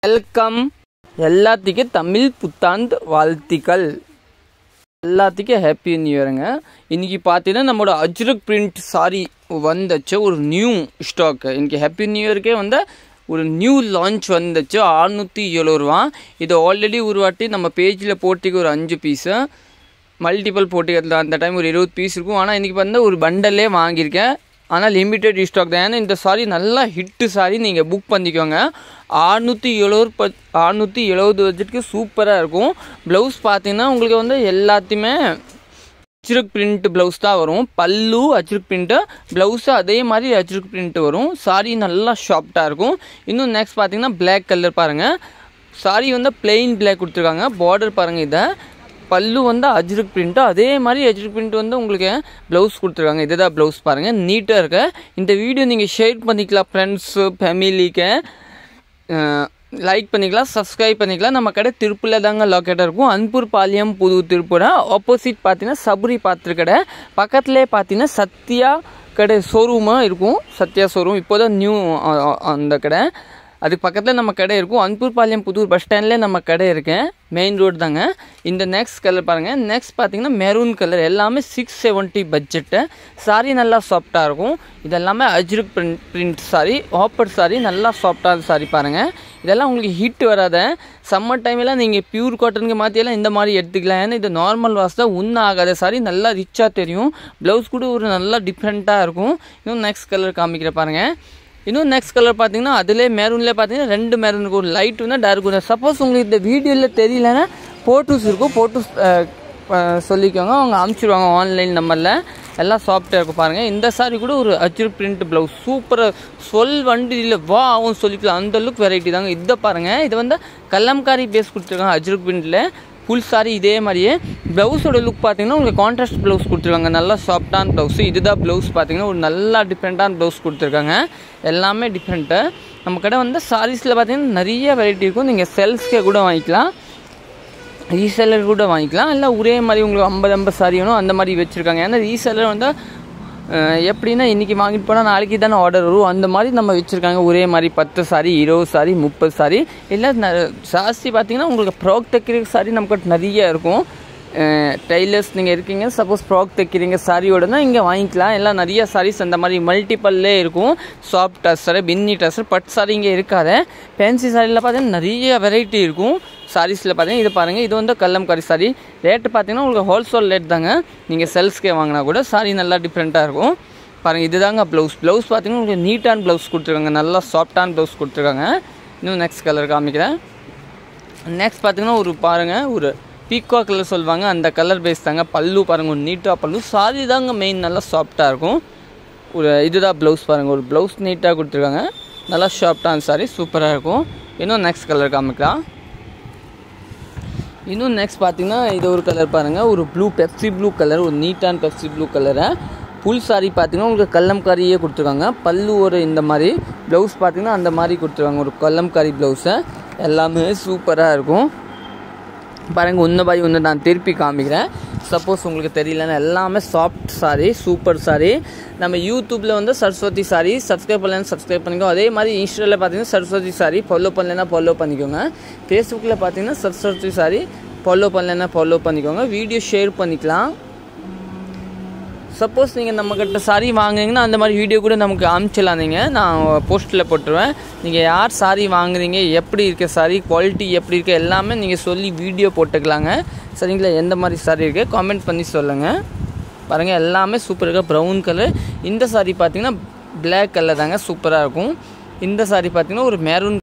Welcome. எல்லாத்துக்கும் தமிழ் புத்தாண்டு வாழ்த்துக்கள். எல்லாத்துக்கும் ஹாப்பி நியூ இயருங்க. இன்றைக்கி பார்த்தீங்கன்னா நம்மளோட அஜ்ரக் பிரிண்ட் சாரி வந்துச்சு, ஒரு நியூ ஸ்டாக். இன்றைக்கி ஹாப்பி நியூ இயருக்கே வந்து ஒரு நியூ லான்ச் வந்துச்சு. 670 ரூபா. இது ஆல்ரெடி ஒரு வாட்டி நம்ம பேஜில் போட்டிக்கு ஒரு 5 பீஸு மல்டிபிள் போட்டிக்கு அந்த டைம் ஒரு 20 பீஸ் இருக்கும். ஆனால் இன்றைக்கி வந்து ஒரு பண்டலே வாங்கியிருக்கேன். ஆனால் லிமிட்டட் ஸ்டாக் தான். ஏன்னா இந்த சாரி நல்லா ஹிட்டு சாரி, நீங்கள் புக் பண்ணிக்கோங்க. 670 பட்ஜெட்டுக்கு சூப்பராக இருக்கும். ப்ளவுஸ் பார்த்தீங்கன்னா உங்களுக்கு வந்து எல்லாத்தையுமே அஜ்ரக் பிரிண்ட் ப்ளவுஸ் தான் வரும். பல்லு அஜ்ரக் பிரிண்ட்டு, ப்ளவுஸு அதே மாதிரி அஜ்ரக் பிரிண்ட்டு வரும். சாரி நல்லா ஷாஃப்டாக இருக்கும். இன்னும் நெக்ஸ்ட் பார்த்தீங்கன்னா பிளாக் கலர் பாருங்கள். சாரி வந்து பிளெயின் பிளாக் கொடுத்துருக்காங்க. பார்டர் பாருங்கள். இதை பல்லு வந்து அஜ்ரக் பிரிண்ட்டு, அதே மாதிரி அஜ்ரக் பிரிண்ட் வந்து உங்களுக்கு ப்ளவுஸ் கொடுத்துருக்காங்க. இதுதான் ப்ளவுஸ் பாருங்கள், நீட்டாக இருக்க. இந்த வீடியோ நீங்கள் ஷேர் பண்ணிக்கலாம் ஃப்ரெண்ட்ஸு ஃபேமிலிக்கு, லைக் பண்ணிக்கலாம், சப்ஸ்கிரைப் பண்ணிக்கலாம். நம்ம கடை திருப்பூரில் தாங்க லொக்கேட்டாக இருக்கும். அன்பூர் பாளையம், புது திருப்பூர். ஆப்போசிட் பார்த்தீங்கன்னா சபரி பாத்திர கடை, பக்கத்துலேயே பார்த்தீங்கன்னா சத்யா கடை ஷோரூமாக இருக்கும். சத்யா ஷோரூம் இப்போ தான் நியூ அந்த கடை. அதுக்கு பக்கத்தில் நம்ம கடை இருக்கும். அன்பூர் பாளையம் புதூர் பஸ் ஸ்டாண்ட்லேயே நம்ம கடை இருக்கேன். மெயின் ரோடு தாங்க. இந்த நெக்ஸ்ட் கலர் பாருங்கள். நெக்ஸ்ட் பார்த்தீங்கன்னா மெரூன் கலர். எல்லாமே 670 பட்ஜெட்டு. சாரி நல்லா சாஃப்டாக இருக்கும். இதெல்லாமே Ajrakh print sorry, offer sorry, நல்லா சாஃப்டான சாரி பாருங்கள். இதெல்லாம் உங்களுக்கு ஹீட் வராத. சம்மர் டைமில் நீங்கள் பியூர் காட்டனுக்கு மாற்றியெல்லாம் இந்த மாதிரி எடுத்துக்கலாம். ஏன்னா இது நார்மல் வாஷ் தான், ஒன்றும் ஆகாத சாரி. நல்லா ரிச்சாக தெரியும். ப்ளவுஸ் கூட ஒரு நல்லா டிஃப்ரெண்ட்டாக இருக்கும். இன்னும் நெக்ஸ்ட் கலர் காமிக்கிற பாருங்கள். இன்னும் நெக்ஸ்ட் கலர் பார்த்தீங்கன்னா அதிலே மெரூன்லேயே பார்த்தீங்கன்னா 2 மெரூன் இருக்கும். ஒரு லைட் வந்து டார்க் வந்து. சப்போஸ் உங்களுக்கு இந்த வீடியோவில் தெரியலன்னா போட்டோஸ் இருக்கும், போட்டோஸ் சொல்லிக்கோங்க, அவங்க அனுப்பிச்சிடுவாங்க ஆன்லைன் நம்பரில். எல்லாம் சாஃப்டாக இருக்கும் பாருங்கள். இந்த சாரி கூட ஒரு அஜ்ரக் பிரிண்ட் ப்ளவுஸ் சூப்பராக வண்டியில் வா ஆகும் சொல்லிக்கலாம். அந்தளவுக்கு வெரைட்டி தாங்க. இதை பாருங்கள். இது வந்து கல்லம்காரி பேஸ் கொடுத்துருக்காங்க அஜ்ரக் பிரிண்டில். ஃபுல் சாரி இதே மாதிரியே. ப்ளவுஸோட லுக் பார்த்தீங்கன்னா உங்களுக்கு கான்ட்ராஸ்ட் ப்ளவுஸ் கொடுத்துருக்காங்க. நல்லா சாஃப்டான ப்ளவுஸு. இதுதான் ப்ளவுஸ் பார்த்தீங்கன்னா ஒரு நல்லா டிஃப்ரெண்ட்டான ப்ளவுஸ் கொடுத்துருக்காங்க. எல்லாமே டிஃப்ரெண்ட்டு. நம்ம கடை வந்து சாரீஸில் பார்த்தீங்கன்னா நிறைய வெரைட்டி இருக்கும். நீங்கள் செல்ஸ்க்கே கூட வாங்கிக்கலாம், ரீசெல்லர் கூட வாங்கிக்கலாம். இல்லை ஒரே மாதிரி உங்களுக்கு 50 சாரி வேணும் அந்த மாதிரி வச்சுருக்காங்க. ஏன்னா ரீசெல்லர் வந்து எப்படின்னா இன்றைக்கி வாங்கிட்டு போனால் நாளைக்கு தானே ஆர்டர் வரும். அந்த மாதிரி நம்ம வச்சுருக்காங்க. ஒரே மாதிரி 10 சாரி, 20 சாரி, 30 சாரி. இல்லை ஜாஸ்தி பார்த்திங்கன்னா உங்களுக்கு ஃப்ராக் தைக்கிற சாரி நமக்கு நிறைய இருக்கும். டெய்லர்ஸ் நீங்கள் இருக்கீங்க, சப்போஸ் ஃப்ராக் தைக்கிறீங்க சாரியோடனா இங்கே வாங்கிக்கலாம். எல்லாம் நிறைய சாரீஸ் அந்த மாதிரி மல்டிப்பல்லே இருக்கும். சாஃப்ட் டஸ்ஸர், பின்னி டஸ்ஸர், பட் சாரி இங்கே இருக்காது. ஃபேன்சி சாரியில் பார்த்தீங்கன்னா நிறைய வெரைட்டி இருக்கும். சாரீஸில் பார்த்தீங்கன்னா இது பாருங்கள். இது வந்து கல்லம்காரி சாரி. ரேட்டு பார்த்தீங்கன்னா உங்களுக்கு ஹோல்சேல் ரேட் தாங்க. நீங்கள் செல்ஸ்க்கே வாங்கினா கூட சாரி நல்லா டிஃப்ரெண்ட்டாக இருக்கும் பாருங்கள். இது தாங்க ப்ளவுஸ். ப்ளவுஸ் பார்த்தீங்கன்னா உங்களுக்கு நீட்டான ப்ளவுஸ் கொடுத்துருக்காங்க. நல்லா சாஃப்டான ப்ளவுஸ் கொடுத்துருக்காங்க. இன்னும் நெக்ஸ்ட் கலர் காமிக்கிறேன். நெக்ஸ்ட் பார்த்தீங்கன்னா ஒரு பாருங்கள், ஒரு பீக்கோ கலர் சொல்லுவாங்க, அந்த கலர் பேஸ் தாங்க. பல்லு பாருங்கள், ஒரு நீட்டாக பல்லு. சாரி தாங்க மெயின், நல்லா சாஃப்டாக இருக்கும். ஒரு இதுதான் ப்ளவுஸ் பாருங்கள். ஒரு ப்ளவுஸ் நீட்டாக கொடுத்துருக்காங்க. நல்லா சாஃப்டான சாரி, சூப்பராக இருக்கும். இன்னும் நெக்ஸ்ட் கலர் காமிக்கலாம். இன்னும் நெக்ஸ்ட் பார்த்தீங்கன்னா இது ஒரு கலர் பாருங்கள். ஒரு ப்ளூ, பெப்சி ப்ளூ கலர், ஒரு நீட்டான பெப்சி ப்ளூ கலரை. ஃபுல் சாரி பார்த்தீங்கன்னா உங்களுக்கு கல்லம்காரியே கொடுத்துருக்காங்க. பல்லு ஒரு இந்த மாதிரி, ப்ளவுஸ் பார்த்தீங்கன்னா அந்த மாதிரி கொடுத்துருக்காங்க. ஒரு கல்லம்காரி ப்ளவுஸை. எல்லாமே சூப்பராக இருக்கும் பாருங்கள். ஒன்று பாய் ஒன்று நான் திருப்பி காமிக்கிறேன், சப்போஸ் உங்களுக்கு தெரியலன்னா. எல்லாமே சாஃப்ட் சாரி, சூப்பர் சாரி. நம்ம யூடியூப்பில் வந்து சரஸ்வதி சாரி சப்ஸ்கிரைப் பண்ணலன்னா சப்ஸ்கிரைப் பண்ணிக்கோங்க. அதே மாதிரி இன்ஸ்டாவில் பார்த்தீங்கன்னா சரஸ்வதி சாரி ஃபாலோ பண்ணலைன்னா ஃபாலோ பண்ணிக்கோங்க. ஃபேஸ்புக்கில் பார்த்தீங்கன்னா சரஸ்வதி சாரி ஃபாலோ பண்ணலைன்னா ஃபாலோ பண்ணிக்கோங்க. வீடியோ ஷேர் பண்ணிக்கலாம். சப்போஸ் நீங்கள் நம்மக்கிட்ட சாரி வாங்குறீங்கன்னா அந்த மாதிரி வீடியோ கூட நமக்கு அனுப்பிச்சிடலாம். நீங்கள் நான் போஸ்ட்டில் போட்டுருவேன். நீங்கள் யார் சாரி வாங்குறீங்க, எப்படி இருக்க சாரி, குவாலிட்டி எப்படி இருக்குது, எல்லாமே நீங்கள் சொல்லி வீடியோ போட்டுக்கலாங்க. சரிங்களா? எந்த மாதிரி சாரி இருக்குது காமெண்ட் பண்ணி சொல்லுங்கள். பாருங்கள் எல்லாமே சூப்பர் இருக்குது. Brown colour. இந்த சாரி பார்த்தீங்கன்னா பிளாக் கலர் தாங்க, சூப்பராக இருக்கும். இந்த சாரி பார்த்தீங்கன்னா ஒரு மெரூன்